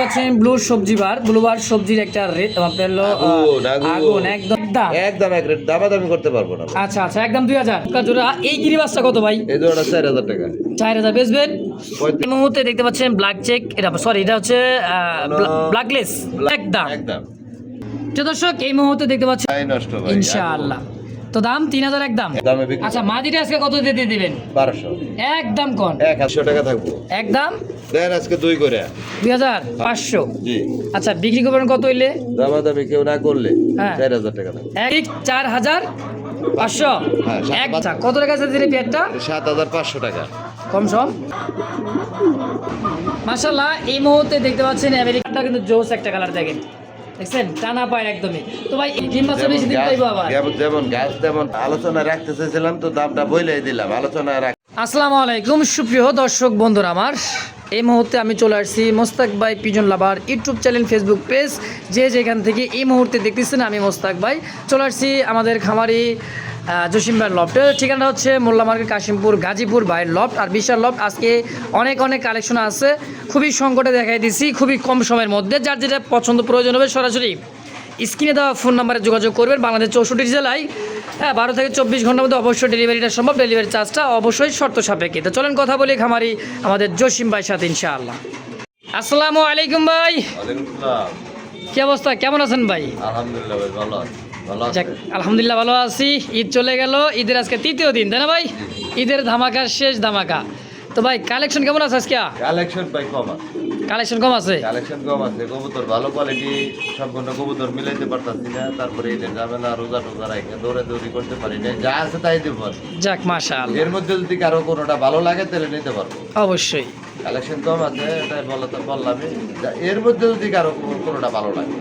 পাচ্ছেন ব্লু সবজি বার, ব্লু বার সবজির একটা রেট আপনার হলো আগুন একদম একদম এক রেট দামাদামি করতে পারবো না। আচ্ছা আচ্ছা একদম 2000 টাকা জোড়া। এই গিরিবাসটা কত ভাই? এই জোড়াটা 4000 টাকা। 4000 বেচবেন। এই মুহূর্তে দেখতে পাচ্ছেন ব্ল্যাক চেক, এটা সরি এটা হচ্ছে ব্ল্যাকলেস একদম একদম। তো দর্শক এই মুহূর্তে দেখতে পাচ্ছেন তাই নষ্ট ভাই ইনশাআল্লাহ। তো দাম 3000 একদম। দামে বিক্রি। আচ্ছা মাদিটা আজকে কত দিয়ে দিবেন? 1200 একদম কোন 1000 টাকা থাকবো একদম দেন আজকে 2 করে 2500। জি। আচ্ছা বিক্রি করবেন কত হইলে? দামাদামি কেউ না করলে হ্যাঁ। 4000 টাকা থাকবে। 4500। হ্যাঁ, আচ্ছা কত টাকা আছে দিলে পেয়ারটা? 7500 টাকা। কম সম মাশাআল্লাহ। এই মুহূর্তে দেখতে পাচ্ছেন আমেরিকানটা কিন্তু জোস একটা কালার দেখেন, দেখছেন টানা পায় একদমই। তো ভাই ডিম বাচ্চা বেশি দিন পাইবো আবার? যেমন গাছ তেমন আলোচনা রাখতে চাইছিলাম তো দামটা বইলাই দিলাম আলোচনা রাখ। আসসালামু আলাইকুম সুপ্রিয় দর্শক বন্ধুরা আমার, এই মুহূর্তে আমি চলে আসছি মোস্তাক ভাই পিজন লাভার ইউটিউব চ্যানেল ফেসবুক পেজ, যে যেখান থেকে এই মুহূর্তে দেখতেছেন আমি মোস্তাক ভাই চলে আসছি আমাদের খামারি জসিম ভাইয়ের লফটের ঠিকানা হচ্ছে মোল্লা মার্কেট কাশিমপুর গাজীপুর ভাইয়ের লফট আর বিশাল লফট। আজকে অনেক কালেকশন আছে, খুবই সংকটে দেখাই দিছি খুবই কম সময়ের মধ্যে। যার যেটা পছন্দ প্রয়োজন হবে সরাসরি স্ক্রিনে দেওয়া ফোন নাম্বারে যোগাযোগ করবেন। বাংলাদেশ 64 জেলায় 12 থেকে 24 ঘন্টার মধ্যে অবশ্যই ডেলিভারিটা সম্ভব, ডেলিভারি চার্জটা অবশ্যই শর্ত সাপেক্ষে। তো চলেন কথা বলি খামারি আমাদের জসিম ভাইয়ের সাথে ইনশাআল্লাহ। আসসালামু আলাইকুম ভাই। ওয়ালাইকুম আসসালাম। কি অবস্থা, কেমন আছেন ভাই? আলহামদুলিল্লাহ ভাই ভালো আছি। ভালো যাক, আছেন? আলহামদুলিল্লাহ ভালো আছি। ঈদ চলে গেল, ঈদের আজকে তৃতীয় দিন তাই না ভাই? ঈদের ধামাকা শেষ ধামাকা। তো ভাই কালেকশন কেমন আছে আজকে? কালেকশন ভাই কম আছে। কালেকশন কম আছে? কালেকশন কম আছে, কবুতর ভালো কোয়ালিটি সম্পূর্ণ কবুতর মিলাইতে পারতাছি না। তারপরে ঈদের ঝামেলা রোজা টোজা রাখে দৌড়ি করতে পারি না, যা আছে তাই দেবো আর কি। যাক মাশাআল্লাহ, এর মধ্যে যদি কারো কোনোটা ভালো লাগে তাহলে নিতে পারবো। অবশ্যই কালেকশন কম আছে, এটাই বললামই। এর মধ্যে যদি কারো কোনোটা ভালো লাগে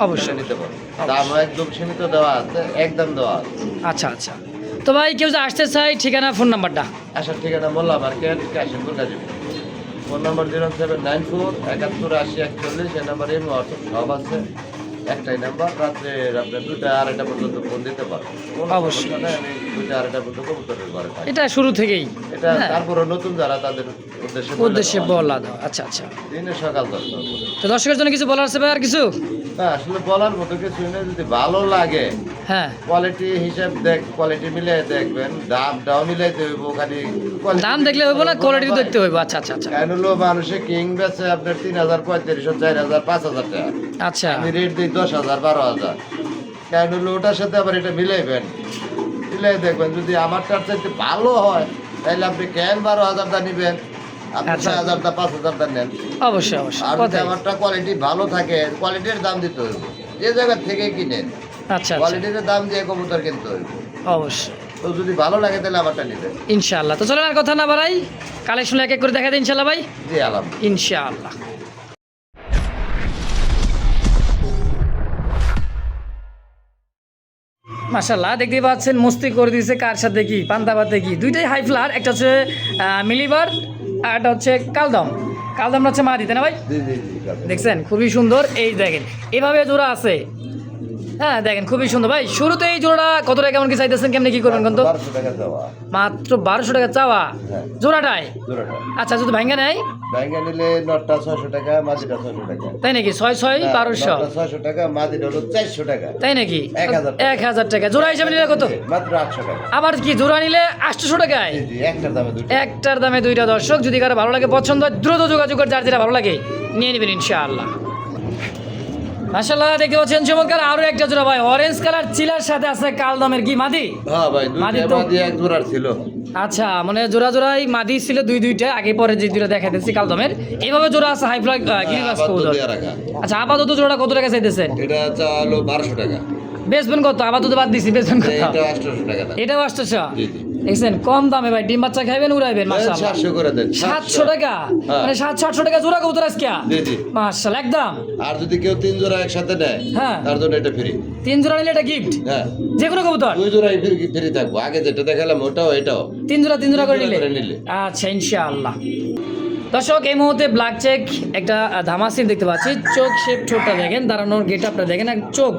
অবশ্যই তাহলে নিতে পারবো। দামও একদম সীমিত দেওয়া আছে, একদম দেওয়া আছে। আচ্ছা আচ্ছা। তো ভাই কেউ যে আসতে চাই ঠিকানা ফোন নাম্বারটা? আসার ঠিকানা Molla market Kashimpur Gazipur. Phone number 0794 71 80 41। এই নাম্বারে হোয়াটসঅ্যাপ সব আছে। একটাই নাম্বার, রাত্রে আপনার 2টা 2:30 পর্যন্ত ফোন দিতে পারবো। অবশ্যই। আমি 2টা 2:30 পর্যন্ত কবুতরের ঘরে থাকি। এটা শুরু থেকেই এটা হ্যাঁ। তারপরে নতুন যারা তাদের উদ্দেশ্যে বলা দাও। আচ্ছা আচ্ছা। দিনে সকাল 10টার পরে। তো দর্শকের জন্য কিছু বলার আছে ভাই আর কিছু? না আসলে বলার মতো কিছু নেই, যদি ভালো লাগে হ্যাঁ কোয়ালিটি হিসাব কোয়ালিটি মিলিয়ে দেখবেন, দামটাও মিলাইতে হইব। খালি দাম দেখলে হইব না, কোয়ালিটি দেখতে হইব। আচ্ছা আচ্ছা আচ্ছা কেন হলো মানুষে কিং বেচে আপনার 3000 3500 4000 5000 টাকা, আচ্ছা। আমি রেট দিই 10,000 12,000। কেন হলো ওটার সাথে আবার এটা মিলাইবেন, মিলাই দেখবেন যদি আমারটার চাইতে ভালো হয় তাহলে আপনি কেন 12,000 টা নিবেন, আপনি আচ্ছা। 6,000 টা 5,000 টা নেন। অবশ্যই অবশ্যই আর যদি কথাই। আমারটা কোয়ালিটি ভালো থাকে কোয়ালিটির দাম দিতে হইব, যে জায়গা থেকে কিনেন আচ্ছা আচ্ছা কোয়ালিটির দাম দিয়ে কবুতর কিনতে হইব। অবশ্যই তো যদি ভালো লাগে তাহলে আমারটা নিবেন। ইনশাআল্লাহ। তো চলেন আর কথা না বাড়াই, কালেকশন এক এক করে দেখা দিই ইনশাআল্লাহ ভাই। জি আলহামদুলিল্লাহ। ইনশাআল্লাহ। মাশাআল্লাহ দেখতেই পাচ্ছেন মস্তি করে দিয়েছে কার সাথে কি পান্তাবাতে কি, দুইটাই হাই ফ্লার। একটা হচ্ছে মিলিবার আর একটা হচ্ছে কালদম। কালদমটা হচ্ছে মা দিতে না ভাই? জি জি জি দেখছেন খুবই সুন্দর। এই দেখেন এভাবে জোড়া আছে, হ্যাঁ দেখেন খুবই সুন্দর। ভাই শুরুতে এই জোড়াটা কত টাকা কেমন কি চাইতেছেন, কেমনে কি করবেন কিন্তু? 1200 টাকা দেওয়া। মাত্র 1200 টাকা চাওয়া হ্যাঁ। জোড়াটাই? জোড়াটা আচ্ছা যদি ভাঙ্গা নেয় ব্যাঙ্গা নিলে নটটা 600 টাকা, মাদিটা 600 টাকা। তাই নাকি? 6 6 1200 নটটা 600 টাকা, মাদিটা হলো 400 টাকা। তাই নাকি? 1000 টাকা। 1000 টাকা জোড়া হিসাবে নিলে কত? মাত্র 800 টাকা। আবার কি জোড়া নিলে 800 টাকায়? জি জি, একটার দামে দুটো। একটার দামে দুইটা। দর্শক যদি কারো ভালো লাগে পছন্দ হয় দ্রুত যোগাযোগ করে যার যেটা ভালো লাগে নিয়ে নেবেন ইনশাআল্লাহ। মাশাআল্লাহ দেখতে পাচ্ছেন চমৎকার আরো একটা জোড়া ভাই, অরেঞ্জ কালার চিলার সাথে আছে কালদমের কি মাদি? হ্যাঁ ভাই, মাদি দুইটা তো- মাদি এক জোড়ার ছিল। আচ্ছা মানে জোড়াই মাদি ছিল দুইটা, আগে পরে যে দুইটা দেখাইতেছি কালদমের এইভাবে জোড়া আছে হাই ফ্লাই গিরিবাস আপাতত কবুতর। দেয়া রাখা। আচ্ছা আপাতত জোড়া কত টাকা চাইতেছেন? এটা চালো 1200 টাকা। বেচবেন কত? আপাতত বাদ দিছি, বেচবেন কত? এটা 800 টাকা দাম। এটাও 800। জি জি। দেখছেন কম দামে ভাই, ডিম বাচ্চা খাইবেন উড়াইবেন মাশাআল্লাহ। 700 করে দেন। 700 টাকা হ্যাঁ। মানে 700 টাকা জোড়া কবুতর আজকে? জি জি। মাশাআল্লাহ একদম। আর যদি কেউ 3 জোড়া একসাথে নেয় হ্যাঁ। তার জন্য এটা ফ্রি। 3 জোড়া নিলে এটা গিফট, হ্যাঁ। যে কোনো কবুতর 2 জোড়াই ফ্রি থাকবো। আগে যেটা দেখালাম ওটাও এটাও 3 জোড়া করে তিন জোড়া নিলে করে নিলে। আচ্ছা ইনশাআল্লাহ। দর্শক এই মুহূর্তে ব্ল্যাক চেক একটা ধামাসিন দেখতে পাচ্ছি, চোখ শেপ ঠোঁটটা দেখেন, দাঁড়ানোর গেট আপটা দেখেন, চোখ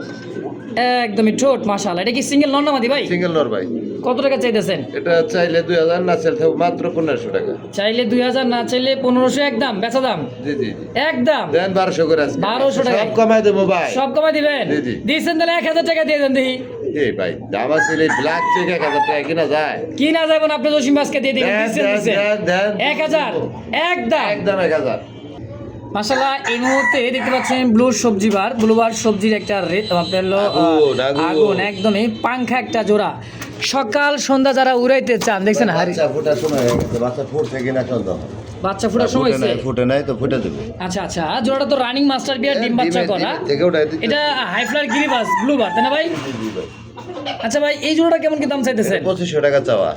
একদমই ঠোঁট মাশাআল্লাহ। এটা কি সিঙ্গেল নর না মাদি ভাই? সিঙ্গেল নর ভাই। কত টাকা চাইতেছেন? এটা চাইলে 2000, না চাইলে থাকবে মাত্র 1500 টাকা। চাইলে 2000, না চাইলে 1500, একদম বেচা দাম জি জি জি। একদম দেন 1200 করে আজকে। 1200 টাকা। সব কমাই দেবো ভাই। সব কমাই দিবেন? জি, জি। দিয়েছেন তাহলে 1000 টাকা দিয়ে দেন দেখি। এই ভাই দাম আছে ব্ল্যাক চেক 1000 টাকা কিনা যায়? কি না যাবেন আপনি জসিম বাসকে দিয়ে দিবেন। দেন, দিছেন, দেন, দিছেন। দেন, দেন। 1000 একদম। একদম 1000। মাশাআল্লাহ, এই মুহূর্তে দেখতে পাচ্ছেন ব্লু সবজি বার, ব্লু বার সবজির একটা রেট আপনার হলো আগুন, আগুন। আগুন, একদমই পাংখা একটা জোড়া। সকাল সন্ধ্যা যারা উড়াইতে চান দেখছেন হারি বাচ্চা ফোটার সময় হয়ে গেছে, বাচ্চা ফুটছে কিনা সন্দেহ। বাচ্চা ফোটার সময় হয়েছে। ফুটে নাই তো ফুটে দেবে। আচ্ছা আচ্ছা, জোড়াটা তো রানিং মাস্টার বিয়ার ডিম বাচ্চা করা। থেকে ওটা এটা হাইফ্লার গিরিবাস ব্লু বার, তাই না ভাই? আচ্ছা ভাই, এই জোড়াটা কেমন কি দাম চাইতেছেন? 2500 টাকা চাওয়া।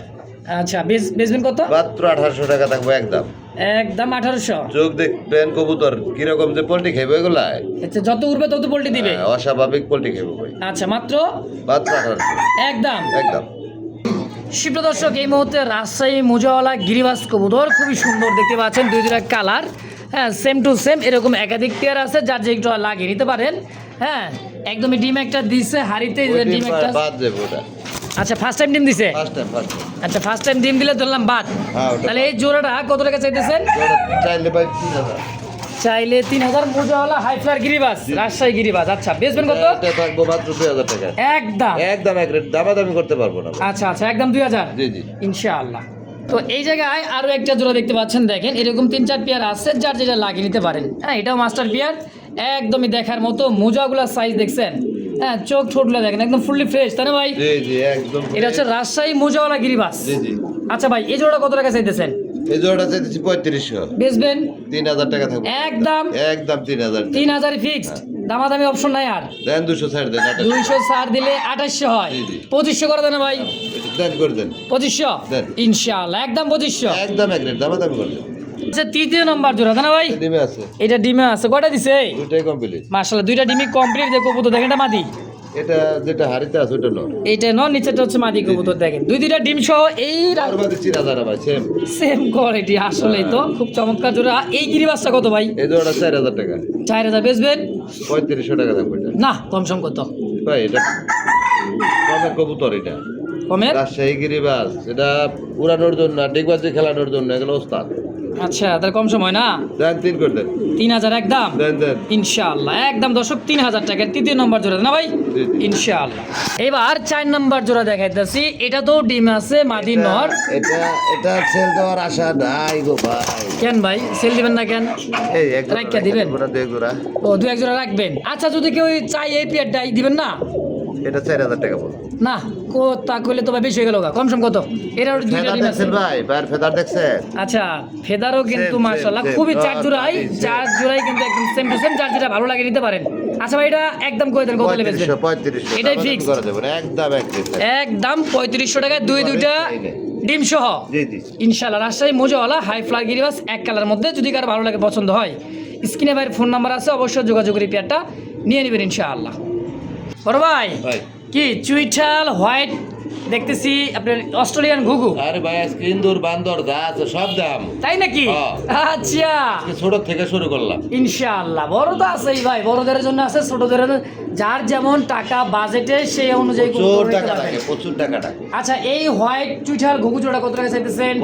আচ্ছা, বেচবেন কত? মাত্র 1800 টাকা থাকবো একদম। একদম 1800। চোখ দেখবেন কবুতর কিরকম যে পোল্ট্রি খাইবে এগুলা। আচ্ছা, যত উড়বে তত পোল্ট্রি দিবে। অস্বাভাবিক পোল্ট্রি খাইবে ভাই। আচ্ছা, মাত্র 1800 একদম। একদম। সুপ্রিয় দর্শক, এই মুহূর্তে রাজশাহী মুজাওয়ালা গিরিবাস কবুতর খুবই সুন্দর দেখতে পাচ্ছেন, দুই দুটা কালার। হ্যাঁ, সেম টু সেম এরকম একাধিক পেয়ার আছে, যার যে একটু লাগিয়ে নিতে পারেন। হ্যাঁ, একদমই ডিম একটা দিছে হাড়িতে, ডিম একটা। বাদ দেব ওটা। আচ্ছা, ফার্স্ট টাইম ডিম দিছে? First time. আচ্ছা, ফার্স্ট টাইম ডিম দিলে ধরলাম বাদ। হ্যাঁ, ওটা তাহলে এই জোড়াটা কত টাকা চাইতেছেন? চাইলে ভাই 3000। চাইলে 3000, মুজাওয়ালা হাইফ্লার গিরিবাস, রাজশাহী গিরিবাস। আচ্ছা, বেচবেন কত? এটা থাকবো মাত্র 2000 টাকা। একদম একদম এক রেট, দামাদামি করতে পারবো না। আচ্ছা আচ্ছা, একদম 2000। জি জি। ইনশাআল্লাহ। তো এই জায়গায় আরো একটা জোড়া দেখতে পাচ্ছেন, দেখেন এরকম 3-4 পেয়ার আছে, যার যেটা লাগিয়ে নিতে পারেন। হ্যাঁ, এটাও মাস্টার পেয়ার, একদমই দেখার মতো। মোজাগুলার সাইজ দেখছেন? হ্যাঁ, চোখ ঠোঁটগুলো দেখেন একদম ফুললি ফ্রেশ, তাই না ভাই? জি জি একদম। এটা হচ্ছে রাজশাহী মোজাওয়ালা গিরিবাস। জি জি। আচ্ছা ভাই, এই জোড়া কত টাকা চাইতেছেন? এই জোড়াটা চাইতেছি 3500। বেচবেন? 3000 টাকা থাকবে একদম একদম 3000। 3000 ফিক্সড, দামাদামি অপশন নাই আর। দেন 200 ছাড় দেন। 200 ছাড় দিলে 2800 হয়। জি, জি। 2500 করে দেন ভাই। দেন করে দেন। 2500 দেন। ইনশাআল্লাহ, একদম 2500। একদম এক রেট, দামাদামি করে দেন। আচ্ছা, তৃতীয় নম্বর জোড়া, তাই না ভাই? ডিমে আছে, এটা ডিমে আছে, কয়টা দিছে? দুইটাই কমপ্লিট। মাশাআল্লাহ, দুইটা ডিমই কমপ্লিট। দেখো কবুতর দেখেন, এটা মাদি। এটা যেটা হাড়িতে আছে ওটা নর। এইটা ন, নিচেটা হচ্ছে মাদি কবুতর। দেখেন দুইটা ডিম সহ এই আর বাদে 3000 ভাই সেম। সেম কোয়ালিটি, আসলেই তো খুব চমৎকার জোড়া। এই গিরিবাসটা কত ভাই? এই জোড়াটা 4000 টাকা। 4000 বেচবেন? 3500 টাকা থাকবে এটা। না, কম সম কত? ভাই এটা কমের কবুতর, এটা কমের? রাজশাহী গিরিবাস। এটা উড়ানোর জন্য, ডিগবাজি খেলানোর জন্য, এগুলো ওস্তাদ। আচ্ছা, তাহলে কম সময় না? দেন 3 করে দেন। 3000 একদম দেন দেন। ইনশাআল্লাহ, একদম দর্শক 3000 টাকার তৃতীয় নম্বর জোড়া, না ভাই? জি, জি। ইনশাআল্লাহ। এবার 4 নম্বর জোড়া দেখাইতেছি। এটা তো ডিম আছে, মাদি নর। এটা সেল দেওয়ার আশা নাই গো ভাই। কেন ভাই, সেল দিবেন না কেন? এই এক রাইখা দিবেন? পুরো দুই জোড়া। ও, 2-1 জোড়া রাখবেন। আচ্ছা, যদি কেউ চাই এই পেয়ারটাই দিবেন না? এটা 4000 টাকা পড়বে। না, তা কইলে তো ভাই বেশি হয়ে গেল। কম সম কত? এরা দুইটা ফেদার ডিম আছে। দেখছেন ভাই, বাইরের ফেদার দেখছেন? আচ্ছা, ফেদারও কিন্তু Same, মাশাআল্লাহ same, খুবই same. চার জোড়াই, same. চার জোড়াই কিন্তু একদম সেম টু সেম, যার যেটা ভালো লাগে নিতে পারেন। আচ্ছা ভাই, এটা একদম কই দেন, কত লেবেছেন? 3500। এটাই দামাদামি fixed? করা যাবে না, একদম এক রেট। একদম 3500 টাকায় দুইটা ডিম সহ। জি জি। ইনশাআল্লাহ, রাজশাহী মোজাওয়ালা হাই ফ্লার গিরিবাস, এক কালার মধ্যে। যদি কারো ভালো লাগে, পছন্দ হয়, স্ক্রিনে ভাইয়ের ফোন নাম্বার আছে, অবশ্যই যোগাযোগ করে পেয়ারটা নিয়ে নেবেন ইনশাআল্লাহ। বড় ভাই, ভাই কি চুইঠাল হোয়াইট দেখতেছি, আপনার অস্ট্রেলিয়ান ঘুঘু, আরে ভাই আজকে ইন্দুর বান্দর যা আছে সব দাম। তাই নাকি? হ্যাঁ। আচ্ছা, আজকে ছোট থেকে শুরু করলাম। ইনশাআল্লাহ। বড় তো আছেই ভাই, বড়দের জন্য আছে, ছোটদের যার যেমন টাকা বাজেটে সেই অনুযায়ী প্রচুর গরু নিতে টাকা পারবেন। লাগে, প্রচুর টাকা লাগে। আচ্ছা, এই হোয়াইট চুইঠাল ঘুঘু জোড়া কত টাকা চাইতেছেন?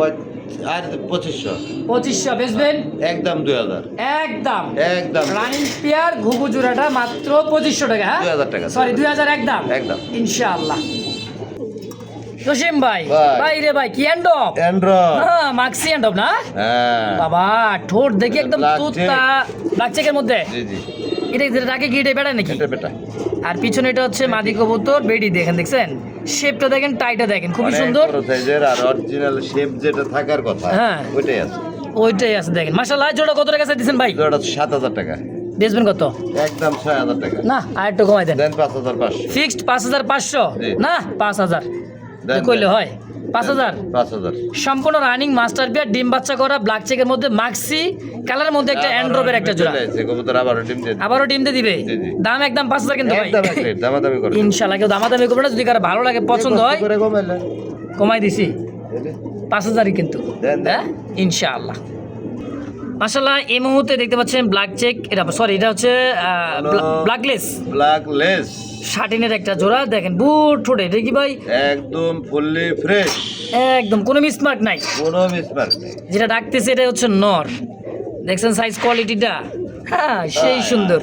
আর 2500। 2500 বেচবেন? একদম 2000। একদম একদম রানিং পেয়ার ঘুঘু জোড়াটা মাত্র 2500 টাকা। হ্যাঁ, 2000 টাকা। সরি 2000 একদম একদম। ইনশাআল্লাহ। জসিম ভাই, ভাই। ভাই রে ভাই, কি এন্ডপ? অ্যান্ড্রয়েড। হ্যাঁ, মাক্সি এন্ডপ না? হ্যাঁ। বাবা, ঠোঁট দেখি একদম Black তুতা, ব্ল্যাক চেকের মধ্যে। জি জি। এটা ডাকে কি, এটা বেড়া নাকি? এটা বেটা। আর পিছনে এটা হচ্ছে মাদি কবুতর, বেডি দেখেন, দেখছেন শেপটা দেখেন, টাইটা দেখেন, খুবই অনেক সুন্দর। বড় সাইজের আর অরিজিনাল শেপ যেটা থাকার কথা, হ্যাঁ। ওইটাই আছে। ওইটাই আছে দেখেন। মাশাআল্লাহ, জোড়া কত টাকা চাইতেছেন ভাই? জোড়া 7000 টাকা। বেচবেন কত? একদম 6000 টাকা। না, আর একটু কমাই দেন। দেন 5500। ফিক্সড 5500? জি। না, 5000 দেন, কইলে দেন। হয়? 5000 5000। সম্পূর্ণ রানিং মাস্টার পেয়ার, ডিম বাচ্চা করা, ব্ল্যাক চেকের মধ্যে, মাক্সি কালারের মধ্যে একটা অ্যান্ড্রোবের একটা জোড়া। কবুতর আবারও ডিম দিয়ে। আবারও ডিম দিয়ে দিবে। জি, জি। দাম একদম 5000 কিন্তু ভাই। একদম এক রেট, দামাদামি করে। ইনশাআল্লাহ, কেউ দামাদামি করবে না। যদি কারো ভালো লাগে, পছন্দ হয়, করে কমাইলেন। কমাই দিছি। 5000ই কিন্তু। দেন, দেন। হ্যাঁ, ইনশাআল্লাহ। মাশাআল্লাহ এই মুহূর্তে দেখতে পাচ্ছেন ব্ল্যাক চেক, এটা সরি এটা হচ্ছে ব্ল্যাকলেস ব্ল্যাকলেস শার্টিনের একটা জোড়া। দেখেন বুট ঠোঁটে, এটা কি ভাই? একদম ফুললি ফ্রেশ, একদম কোনো মিসমার্ক নাই। কোনো মিসমার্ক নেই। যেটা ডাকতেছে এটা হচ্ছে নর। দেখছেন সাইজ কোয়ালিটিটা, হ্যাঁ সেই সুন্দর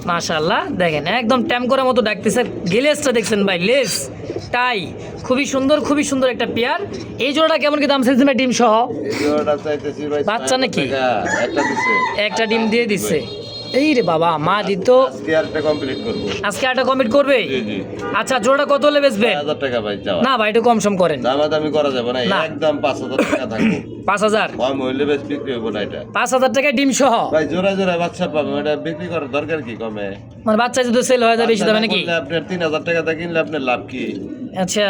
মাশাআল্লাহ। দেখেন একদম ট্যাম করার মতো ডাকতেছে। গেলেসটা দেখছেন ভাই, লেস টাই খুবই সুন্দর একটা পেয়ার। এই জোড়াটা কেমন কি দাম চাইছেন ভাই ডিম সহ? এই জোড়াটা চাইতেছি ভাই বাচ্চা নাকি? একটা দিছে, একটা ডিম দিয়ে দিচ্ছে। এই রে বাবা, মা দিত। আজকে আরটা কমপ্লিট করব। আজকে আটা কমপ্লিট করবে? জি জি। আচ্ছা জোড়াটা কত হলে বেচবেন? 1000 টাকা ভাই যাও। না ভাই একটু কম সম করেন। দামাদামি করা যাবে না, না। একদম 5000 টাকা থাকবে। 5000? কম হইলে বেশ বিক্রি হবে না এটা। 5000 টাকায় ডিম সহ? ভাই জোড়া জোড়া বাচ্চা পাবে, এটা বিক্রি করার দরকার কি কমে? মানে বাচ্চা যদি সেল হয়ে যায় বেশি দামে নাকি? আপনার 3000 টাকা দিয়ে কিনলে আপনার লাভ কি? আচ্ছা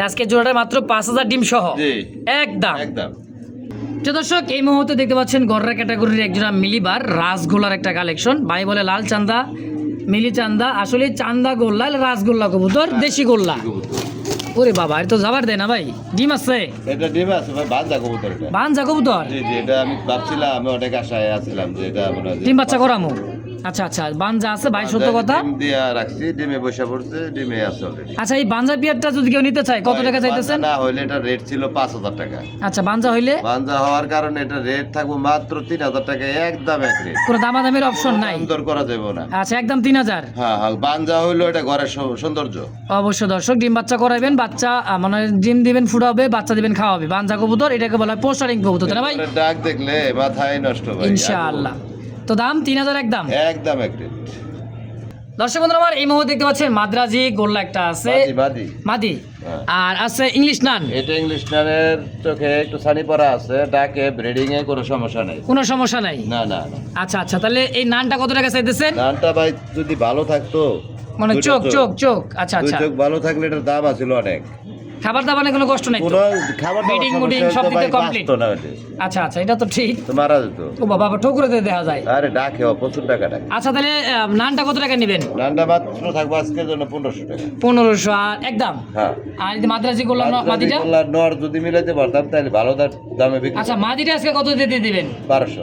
আজকে জোড়াটা মাত্র 5000 ডিম সহ জি একদম। একদম। তো দর্শক এই মুহূর্তে দেখতে পাচ্ছেন গররা ক্যাটাগরির একজোড়া মিলিবার রাসগোল্লার একটা কালেকশন। ভাই বলে লাল চান্দা, মিলি চান্দা, আসলে চান্দা গোল্লা রাসগোল্লা কবুতর, দেশি গোল্লা। ওরে বাবা এটা তো যাবার দেয় না ভাই। ডিম আছে? এটা ডিম আছে ভাই, বাঁধা কবুতর এটা। বানজা কবুতর? জি জি, এটা আমি ভাবছিলাম, আমি অনেক আশায় আছিলাম যে এটা মনে হয় যে ডিম বাচ্চা করামো। আচ্ছা আচ্ছা বানজা আছে ভাই, সত্য কথা। ডিম দিয়া রাখছি, ডিমে বসে পড়ছে, ডিমে আছে অলরেডি। আচ্ছা এই বানজা পিয়ারটা যদি কেউ নিতে চায় কত টাকা চাইতেছেন? না হইলে এটা রেট ছিল 5000 টাকা। আচ্ছা বানজা হইলে? বাঞ্জা হওয়ার কারণে এটা রেট থাকবে মাত্র 3000 টাকা, একদম এক রেট। কোনো দামাদামির অপশন নাই? সুন্দর করা যাবে না। আচ্ছা একদম 3000? হ্যাঁ হ্যাঁ, বাঞ্জা হইলো এটা ঘরের সৌন্দর্য। অবশ্য দর্শক ডিম বাচ্চা করাবেন, বাচ্চা মানে ডিম দিবেন ফুটাবে, বাচ্চা দিবেন খাওয়াবে। বানজা কবুতর এটাকে বলা হয় পোস্টারিং কবুতর, তাই না ভাই? এটার ডাক দেখলে মাথায় নষ্ট ভাই। ইনশাআল্লাহ। তো দাম 3000 একদম? একদম এক রেট। দর্শক বন্ধুরা আমার এই মুহূর্তে দেখতে পাচ্ছেন মাদ্রাজি গোল্লা একটা আছে, বাদি মাদি, হ্যাঁ। আর আছে ইংলিশ নান। এটা ইংলিশ নানের চোখে একটু ছানি পড়া আছে, ডাকে ব্রিডিং এ কোনো সমস্যা নেই। কোনো সমস্যা নাই? না না না। আচ্ছা আচ্ছা তাহলে এই নানটা কত টাকা চাইতেছেন? নানটা ভাই যদি ভালো থাকতো, মানে দুইটা চোখ চোখ চোখ আচ্ছা দুই আচ্ছা, চোখ ভালো থাকলে এটার দাম আছিল অনেক। খাবার দাবারে কোনো কষ্ট নাই তো? কোনো খাবার Feeding, মুডিং সব দিকে complete? না ওটা আচ্ছা আচ্ছা এটা তো ঠিক। তো মারা যেত। ও বাবা আবার ঠোকরে দিয়ে দেখা যায়। আরে ডাকে প্রচুর টাকা ডাকে। আচ্ছা তাহলে নানটা কত টাকা নেবেন? নানটা মাত্র থাকবে আজকের জন্য 1500 টাকা। 1500 আর একদম? হ্যাঁ। আর এই যে মাদ্রাজি গোল্লা মাদিটা? নর যদি মিলাইতে পারতাম তাহলে ভালো দামে বিক্রি। আচ্ছা মাদিটা আজকে কত দিয়ে দিবেন? 1200।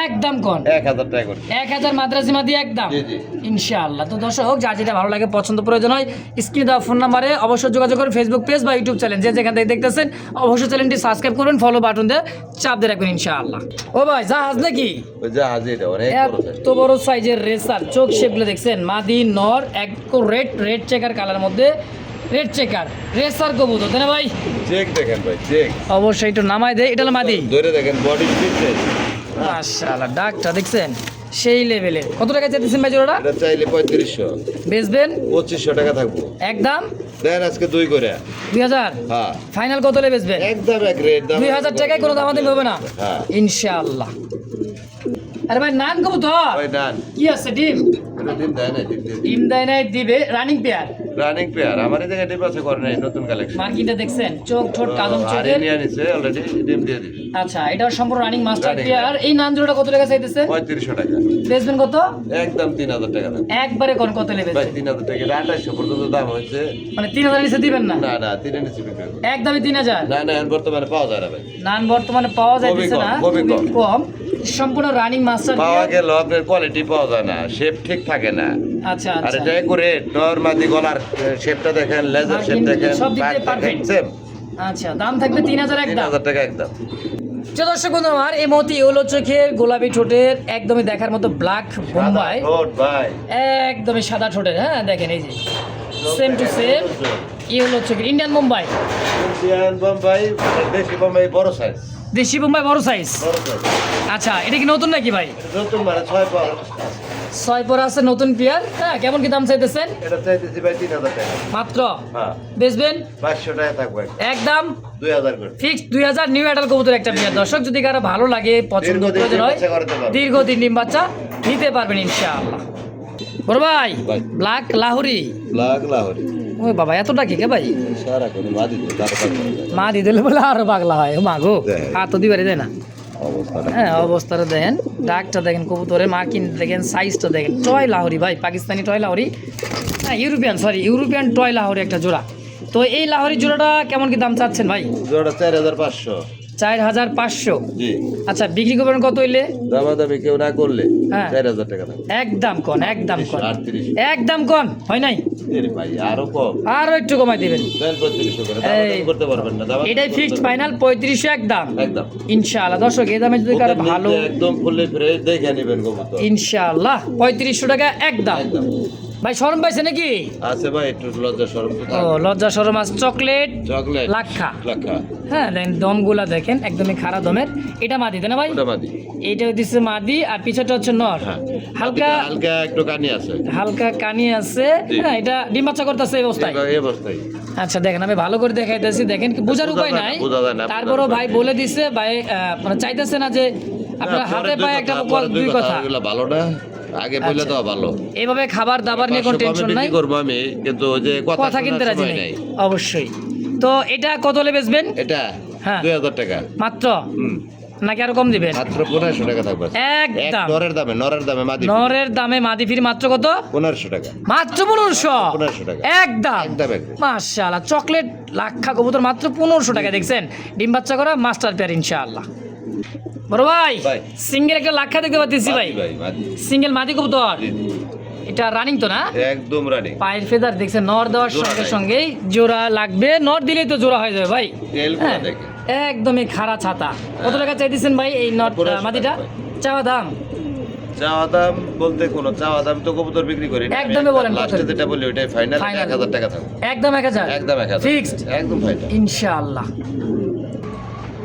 একদম কোন? 1000 টাকা করে। 1000 মাদ্রাজি মাদি একদম? জি জি। ইনশাআল্লাহ। তো দর্শক যার যেটা ভালো লাগে পছন্দ প্রয়োজন হয় স্ক্রিনে দেওয়া ফোন নাম্বারে অবশ্যই যোগাযোগ করুন। ফেসবুক পেজ বা ইউটিউব চ্যানেল যে যেখান থেকে দেখতেছেন অবশ্যই চ্যানেলটি সাবস্ক্রাইব করবেন, ফলো বাটন দিয়ে চাপ দিয়ে রাখবেন ইনশাআল্লাহ। ও ভাই জাহাজ নাকি? ওই জাহাজ এটা অনেক বড় size। এত বড় সাইজের রেসার, চোখ শেপগুলো দেখছেন, মাদি নর এক রেড চেকার কালার মধ্যে, রেড চেকার রেসার কবুতর, তাই না ভাই? চেক দেখেন ভাই, চেক অবশ্যই একটু নামাই দেয়। এটা হলো মাদি? ধরে দেখেন বডি ফিটনেস। মাশাআল্লাহ ডাকটা দেখছেন সেই লেভেলের। কত টাকা চাইতেছেন ভাই জোড়াটা? এটা চাইলে 3500, বেচবেন? 2500 টাকা থাকবো। একদম দেন আজকে 2 করে। 2000? হ্যাঁ ফাইনাল কত হলে বেচবেন? একদম এক রেট দাম। 2000 টাকায় কোনো দামাদামি হবে না? হ্যাঁ ইনশাআল্লাহ। আরে ভাই নান কবুতর ভাই ডান। কি আছে ডিম? এটা দিন দেয় না, দিন দিন। ডিম দেয় নাই, দিবে। Running pair? রানিং পেয়ার আমার এই জায়গায় ডিম আছে করে নাই, নতুন কালেকশন। মার্কিংটা দেখছেন, চোখ ঠোঁট কাদম আরে চোখের। নিয়ে নিছে অলরেডি, ডিম দিয়ে দিবি। আচ্ছা এটা সম্পূর্ণ রানিং মাস্টার Running পেয়ার। এই নান জোড়াটা কত টাকা চাইতেছেন? 3500 টাকা। বেচবেন কত? একদম 3000 টাকা দাম। একবারে কোন কত নেবে? ভাই 3000 টাকা, 2800 পর্যন্ত দাম হয়েছে। মানে 3000 নিচে দিবেন না? না না, 3 নিচে বিক্রি করবো। একদমই 3000? না না, এখন বর্তমানে পাওয়া যায় না ভাই। নান বর্তমানে পাওয়া যাইতেছে খুবই না, কম, খুবই খুবই কম। সম্পূর্ণ রানিং মাস্টার পাওয়া পেয়ার। গেল আপনার কোয়ালিটি পাওয়া যায় না, শেপ ঠিক থাকে না। আচ্ছা আর আচ্ছা এটাই করে নরমাদি গলার শেপটা দেখেন, লেজার শেপ দেখেন, সব দিক দিয়ে back দেখেন, perfect। সেম। আচ্ছা দাম থাকবে 3000 একদম? 3000 টাকা একদম। যে দর্শক বন্ধু আমার এই মুহূর্তে ইয়েলো চোখের গোলাপি ঠোঁটের একদমই দেখার মতো ব্ল্যাক বোম্বাই, রোড ভাই একদমই সাদা ঠোঁটের, হ্যাঁ দেখেন এই যে সেম টু সেম ইয়েলো চোখের ইন্ডিয়ান বোম্বাই। ইন্ডিয়ান বোম্বাই, দেশি বোম্বাই বড় সাইজ। দেশি বোম্বাই বড় সাইজ? বড় সাইজ। আচ্ছা এটা কি নতুন নাকি ভাই? এটা নতুন মানে 6 পর। 6 পর আছে নতুন পেয়ার, হ্যাঁ কেমন কি দাম চাইতেছেন? এটা চাইতেছি ভাই 3000 টাকা। মাত্র? হ্যাঁ বেচবেন? 500 টাকা থাকবে একদম 2000 করে। ফিক্স 2000 নিউ অ্যাডাল কবুতর একটা পেয়ার। দর্শক যদি কারো ভালো লাগে পছন্দ দীর্ঘদিন প্রয়োজন হয় ডিম বাচ্চা করাতে পারবে। দীর্ঘদিন ডিম বাচ্চা নিতে পারবেন ইনশাআল্লাহ। বড় ভাই ভাই। ব্ল্যাক লাহোরি? ব্ল্যাক লাহোরি। ওই বাবা এতটা কি কে ভাই? সারা করে মাদি দিয়ে তারপর মা দিয়ে দিলে বলে আরো পাগলা হয়। ও মা গো দেখ। হাত তো দিবারে দেয় না। অবস্থাটা। হ্যাঁ অবস্থাটা দেখেন, ডাকটা দেখেন, কবুতরের মার্কিন দেখেন, সাইজটা দেখেন। টয় লাহোরি ভাই, পাকিস্তানি টয় লাহোরি, হ্যাঁ ইউরোপিয়ান টয় লাহোরি একটা জোড়া। তো এই লাহোরি জোড়াটা কেমন কি দাম চাচ্ছেন ভাই? জোড়া 4500। 4,500। জি। আচ্ছা বিক্রি করবেন কত হইলে? দামাদামি কেউ না করলে হ্যাঁ। 4,000 টাকা থাকবে। একদম কোন, একদম কোন, 38। একদম কোন, হয় নাই? এরে ভাই আরো কম। আরো একটু কমাই দিবেন। দেন 3500 করে। দামাদামি করতে পারবেন না। দামাদামি এটাই ফিক্সড ফাইনাল 3500 একদম। একদম। ইনশাআল্লাহ দর্শক এই দামে যদি কারো ভালো, একদম ফুললি ফ্রেশ দেখে নেবেন কবুতর। ইনশাআল্লাহ 3500 টাকা একদম। একদম। ভাই শরম পাইছে নাকি? আছে ভাই একটু লজ্জা শরম তো ও থাকবে। লজ্জা শরম আছে। চকলেট চকলেট লাক্ষা। লাক্ষা। হ্যাঁ দেখেন দমগুলা দেখেন একদমই খাড়া দমের। এটা মাদি তাই না ভাই? ওটা মাদি। এইটা দিচ্ছে মাদি আর পিছটা হচ্ছে নর। হ্যাঁ। হালকা হালকা একটু কানি আছে। হালকা কানি আছে। জি। হ্যাঁ এটা ডিম বাচ্চা করতেছে এই অবস্থায়। এই অবস্থায়। আচ্ছা দেখেন আমি ভালো করে দেখাইতেছি, দেখেন কি বোঝার উপায় নাই। বোঝা যায় না। তারপরও ভাই বলে দিছে ভাই মানে চাইতেছে না যে আপনার হাতে পায়ে একটা দুই কথা। এগুলো ভালো না। আগে বললে তো ভালো। এইভাবে খাবার দাবার নিয়ে কোনো টেনশন নাই। বিক্রি করব আমি কিন্তু ওই যে কথা কিনতে রাজি নাই অবশ্যই। তো এটা কত হলে বেচবেন? এটা হ্যাঁ 2000 টাকা মাত্র, নাকি আরো কম দিবেন? মাত্র 1500 টাকা থাকবে। একদম নরের দামে মাদি। নরের দামে মাদি ফির মাত্র কত? 1500 টাকা। মাত্র 1500 টাকা। একদম। একদম। মাশাআল্লাহ চকলেট লাক্ষা কবুতর মাত্র 1500 টাকা। দেখছেন ডিম বাচ্চা করা মাস্টার পেয়ার ইনশাআল্লাহ। বড় ভাই ভাই। সিঙ্গেল একটা লাক্ষা দেখতে পাচ্ছি ভাই। মাদি। সিঙ্গেল মাদি কবুতর। জি, জি। এটা রানিং তো না? একদম রানিং। পায়ের ফেদার দেখছেন নর দেওয়ার জোড়া সঙ্গে নাই। সঙ্গেই জোড়া লাগবে। নর দিলেই তো জোড়া হয়ে যাবে ভাই। তেলগুলো হ্যাঁ, দেখেন। একদমই খাড়া ছাতা। কত টাকা চাইতেছেন ভাই এই নর 1500 মাদিটা? টাকা ভাই। চাওয়া দাম চাওয়া দাম বলতে কোনো চাওয়া দাম তো কবুতর বিক্রি করি না। একদমই বলেন কত? লাস্টে যেটা বলি ওইটাই ফাইনাল। Final। 1000 টাকা থাকবে। একদম 1000 একদম 1000 ফিক্সড একদম ফাইনাল। ইনশাআল্লাহ।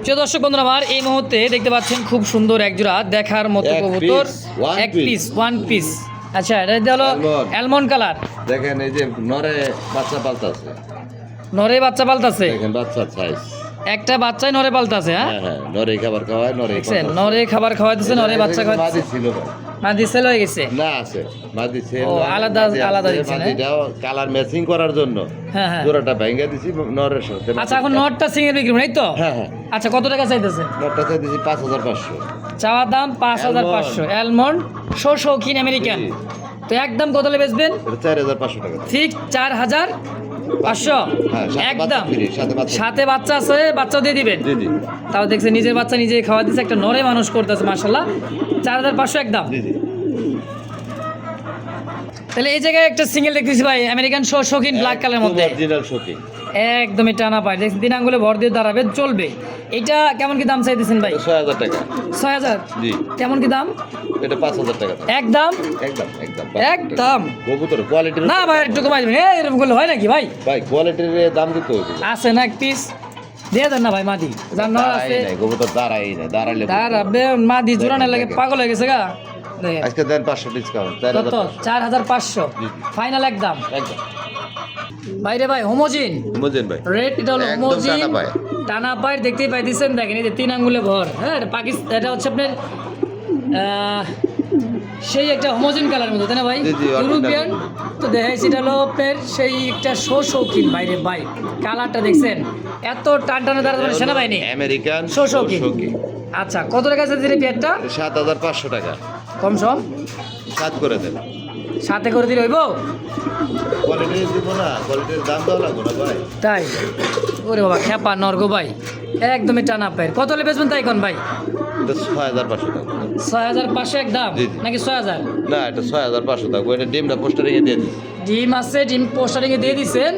প্রিয় দর্শক বন্ধুরা আমার এই মুহূর্তে দেখতে পাচ্ছেন খুব সুন্দর এক জোড়া দেখার মতো এক কবুতর। piece, one এক piece। Piece one piece. আচ্ছা এটা হলো Almond। Almond colour. দেখেন এই যে নরে বাচ্চা পালতাছে। নরে বাচ্চা পালতাছে। দেখেন বাচ্চার সাইজ। একটা বাচ্চাই নরে পালতাছে। হ্যাঁ হ্যাঁ হ্যাঁ নরে খাবার খাওয়ায় নরে দেখছেন নরে খাবার খাওয়াইতেছে, নরে বাচ্চা মাদি খাওয়াইতেছে। ছিল ভাই। মাদি সেল হয়ে গেছে। না আছে মাদি ছিল। ও, আলাদা দিচ্ছেন, হ্যাঁ? মাদিটাও কালার ম্যাচিং করার জন্য হ্যাঁ হ্যাঁ। জোড়াটা ভেঙে দিছি নরের সাথে। আচ্ছা এখন নটটা সিঙ্গেল বিক্রি নাই তো? হ্যাঁ হ্যাঁ। আচ্ছা কত টাকা চাইতেছে? নটটাতে দিছি 5500। চাওয়া দাম 5500। অ্যালমন্ড শৌখিন আমেরিকান। জি। তো একদম কত হলে বেচবেন? এটা 4500 টাকা। ঠিক 4500 হ্যাঁ সাথে বাচ্চা একদম। ফ্রি, সাথে বাচ্চা। সাথে বাচ্চা আছে, বাচ্চাও দিয়ে দিবেন। জি জি তাও দেখছে নিজের বাচ্চা নিজে খাওয়া দিচ্ছে, একটা নরে মানুষ করতেছে মাশাআল্লাহ। 4500 একদম। জি জি। তাহলে এই জায়গায় একটা সিঙ্গেল দেখতেছি ভাই আমেরিকান শৌখিন ব্ল্যাক কালারের মধ্যে। Original shocking. একদমই টানা পায়, দেখছেন 3 আঙ্গুলে ভর দিয়ে দাঁড়াবে, চলবে। এটা কেমন কি দাম চাইতেছেন ভাই? 6000 টাকা। 6000 জি। কেমন কি দাম? এটা 5000 টাকা। একদম একদম একদম একদম। কবুতর কোয়ালিটির না ভাই একটু কমাই দেবেন। এরকম করলে হয় নাকি ভাই? ভাই কোয়ালিটির দাম দিতে হবে। আছে না এক পিস দিয়ে দেন না ভাই মাদি। যার নর আছে নাই কবুতর দাঁড়াই না, দাঁড়াইলে তার আবে মাদি জোড়ানোর লাগে পাগল হয়ে গেছে গা। দেখেন আজকে দেন 500 ডিসকাউন্ট। কত? 4500 জি। ফাইনাল একদম। একদম বাইরে ভাই হোমোজিন বুঝেন ভাই। রেট, এটা হলো একদম হোমোজিন টানা পায়। টানা পায় দেখতেই পাইতেছেন। দেখেন এই যে 3 আঙ্গুলে ভর। হ্যাঁ এটা পাকিস্তান, এটা হচ্ছে আপনার সেই একটা হোমোজিন কালার মতো তাই না ভাই? জি, জি, original। ইউরোপিয়ান। তো দেখাইছি এটা হলো আপনার সেই একটা শৌখিন বাইরে ভাই। কালারটা দেখছেন এত টান টানে দাঁড়াতে সেনাবাহিনী আমেরিকান শৌখিন। আচ্ছা কত টাকা আছে দিলে পেয়ারটা? 7500 টাকা। কম সম 7 করে দেন। সাথে করে দিলে হইব? কোয়ালিটির দিব না, কোয়ালিটির দাম দাও লাগবে না ভাই। তাই ওরে বাবা খেপা নর্গো ভাই একদমই টানা পায়ের। কত হলে বেচবেন তাই কোন ভাই? এটা 6500 টাকা। 6500 একদম জি, জি। নাকি 6000? না এটা 6500 টাকা। ওইটা ডিমটা পোস্টারে দিয়ে দিন। ডিম আছে, ডিম পোস্টারিং এ দিয়ে দিছেন।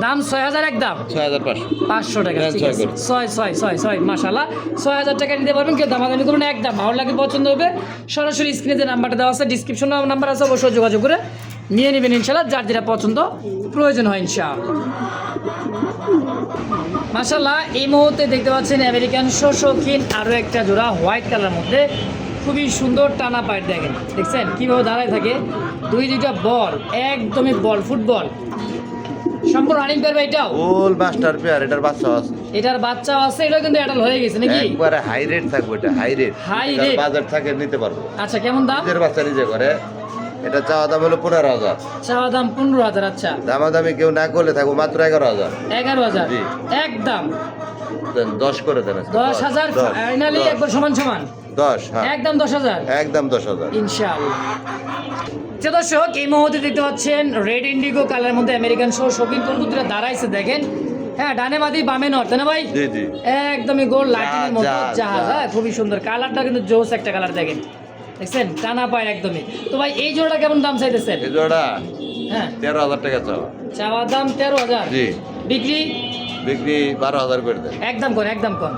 দাম 6000 একদম। 6500। 500 টাকা হ্যাঁ, ঠিক ছয় আছে। করে। 6 মাশাআল্লাহ 6000 টাকা নিতে পারবেন। কেউ দামাদামি করুন একদম। ভালো লাগে পছন্দ হবে সরাসরি স্ক্রিনে যে নাম্বারটা দেওয়া আছে ডিসক্রিপশনে নাম্বার আছে, অবশ্যই যোগাযোগ করে নিয়ে নেবেন ইনশাআল্লাহ, যার যেটা পছন্দ প্রয়োজন হয় ইনশাআল্লাহ। মাশাআল্লাহ এই মুহূর্তে দেখতে পাচ্ছেন আমেরিকান শৌখিন আরও একটা জোড়া হোয়াইট কালার মধ্যে খুবই সুন্দর টানা পায়ের। দেখেন দেখছেন কীভাবে দাঁড়ায় থাকে, দুইটা বল একদমই বল ফুটবল সম্পূর্ণ রানিং পেয়ার ভাই। এটাও ওল মাস্টার পেয়ার, এটার বাচ্চা আছে। এটার বাচ্চাও আছে, এটা কিন্তু অ্যাডাল্ট হয়ে গেছে নাকি? একবারে হাই রেট থাকবে, এটা হাই রেট। High rate। বাজার থাকে নিতে পারবো। আচ্ছা কেমন দাম? নিজের বাচ্চা নিজে করে। এটা চাওয়া দাম হলো 15000। চাওয়া দাম 15000। আচ্ছা দামাদামি কেউ না করলে থাকবো মাত্র 11000। 11000 জি। একদম। দেন 10 করে দেন। 10000 ফাইনালি একবার সমান সমান 10 হ্যাঁ একদম 10000 একদম 10000 ইনশাআল্লাহ। যে দর্শক এই মুহূর্তে দেখতে পাচ্ছেন রেড ইন্ডিগো কালারের মধ্যে আমেরিকান শৌখিন কবুতরটা দাঁড়াইছে দেখেন। হ্যাঁ ডানে বাদি বামে নর তাই না ভাই? জি জি একদমই গোল লাইটিনের মতো জাহাজ, জাহাজ, হ্যাঁ খুবই সুন্দর, কালারটা কিন্তু জোস একটা কালার দেখেন, দেখছেন টানা পায় একদমই। তো ভাই এই জোড়াটা কেমন দাম চাইতেছেন? এই জোড়া হ্যাঁ 13,000 টাকা চাও। চাওয়া দাম 13,000, জি বিক্রি বিক্রি 12,000 করে দেন। একদম কোন একদম কোন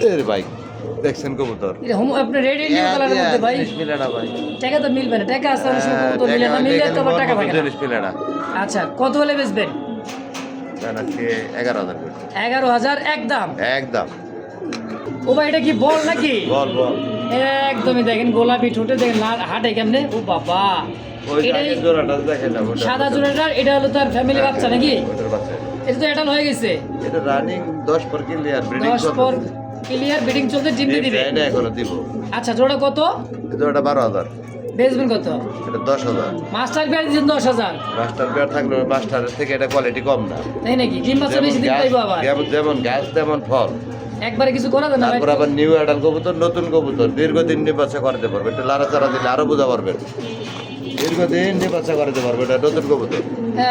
এর ভাই দেখছেন কবুতর এটা হোম আপনি রেড ইন্ডিয়ান কালারের মধ্যে ভাই জিনিস মিলে না ভাই। টাকা তো মিলবে না, টাকা আছে অনেক সময় তো মিলে না, মিললে তো আবার টাকা পাবে না। জিনিস মিলে না। আচ্ছা কত হলে বেচবেন? দেন আজকে 11,000 করে। 11,000 একদম। একদম ও ভাই এটা কি বল নাকি? বল বল। একদমই দেখেন গোলাপি ঠোঁটে দেখেন লাল হাটে কেমনে, ও বাবা ওই এটাই আগের জোড়াটা দেখেন না ওটা। সাদা জোড়াটা, এটা হলো তার ফ্যামিলি বাচ্চা নাকি? ওটার বাচ্চা। এটা তো এটাল হয়ে গেছে, এটা রানিং 10 পর ক্লিয়ার ব্রিডিং 10 পর ক্লিয়ার ব্রিডিং চলতে ডিম দিয়ে দিবে। এটা এখনো দিব। আচ্ছা জোড়া কত জোড়াটা 12,000। বেচবেন কত? এটা 10,000। মাস্টার পেয়ার দিচ্ছেন 10,000 মাস্টার পেয়ার থাকলে মাস্টারের থেকে এটা কোয়ালিটি কম না। তাই নাকি? ডিম বাচ্চা বেশি দিন পাইবো আবার, যেমন গাছ তেমন ফল। একবারে কিছু করা যায় না ভাই? তারপর আবার নিউ অ্যাডাল কবুতর, নতুন কবুতর দীর্ঘদিন নির্বাচন করতে পারবে, একটু লাড়াচাড়া দিলে আরো বোঝা পারবেন। দীর্ঘদিন নির্বাচন করতে পারবে, এটা নতুন কবুতর।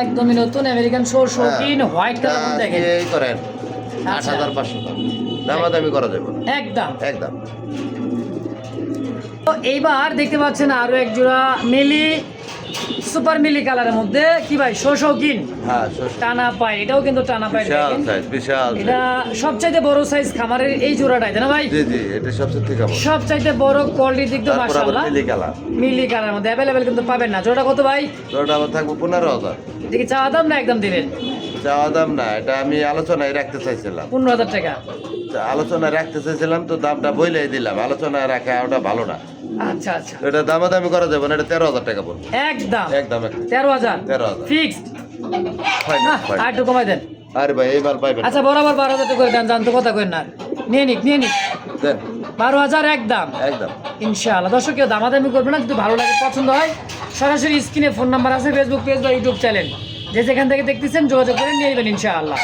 একদমই নতুন আমেরিকান শৌখিন হোয়াইট কালার দেখেন, এই করেন আচ্ছা। 8,500 টাকা দামাদামি করা যাবে না। একদম। একদম তো এইবার দেখতে পাচ্ছেন আরো এক জোড়া মিলি সুপার মিলি কালারের মধ্যে, কি ভাই শৌখিন হ্যাঁ টানা পায়, এটাও কিন্তু টানা পায় বিশাল দেখেন। সাইজ, বিশাল size। এটা সবচাইতে বড় সাইজ খামারের এই জোড়াটাই তাই না ভাই? জি জি এটা সবচেয়ে ঠিক আছে। সবচাইতে বড় কোয়ালিটির দিক দিয়ে তারপর আবার মাশাআল্লাহ মিলি কালার। মিলি কালারের মধ্যে অ্যাভেলেবেল কিন্তু পাবেন না। জোড়া কত ভাই? জোড়াটা আবার থাকবে 15,000। এটা কি চাওয়া দাম না একদম দিবেন? চাওয়া দাম না, এটা আমি আলোচনায় রাখতে চাইছিলাম। 15,000 টাকা। আলোচনায় রাখতে চাইছিলাম তো দামটা বইলাই দিলাম, আলোচনায় রাখা ওটা ভালো না। আচ্ছা আচ্ছা এটা দামাদামি করা যাবে না, এটা 13,000 টাকা পড়বে। একদম একদম 13,000 13,000 ফিক্সড। ফাইনাল আর একটু কমাই দেন। আরে ভাই এই মাল পাইবেন না। আচ্ছা বরাবর 12,000 টাকা করে দেন, জানতো কথা কইন না, নিয়ে নিক দেন 12,000 একদম একদম। ইনশাআল্লাহ। দর্শক কেউ দামাদামি করবে না, যদি ভালো লাগে পছন্দ হয় সরাসরি স্ক্রিনে ফোন নাম্বার আছে, ফেসবুক পেজ বা ইউটিউব চ্যানেল, যে যেখান থেকে দেখতেছেন যোগাযোগ করে নিয়ে নেবেন ইনশাআল্লাহ।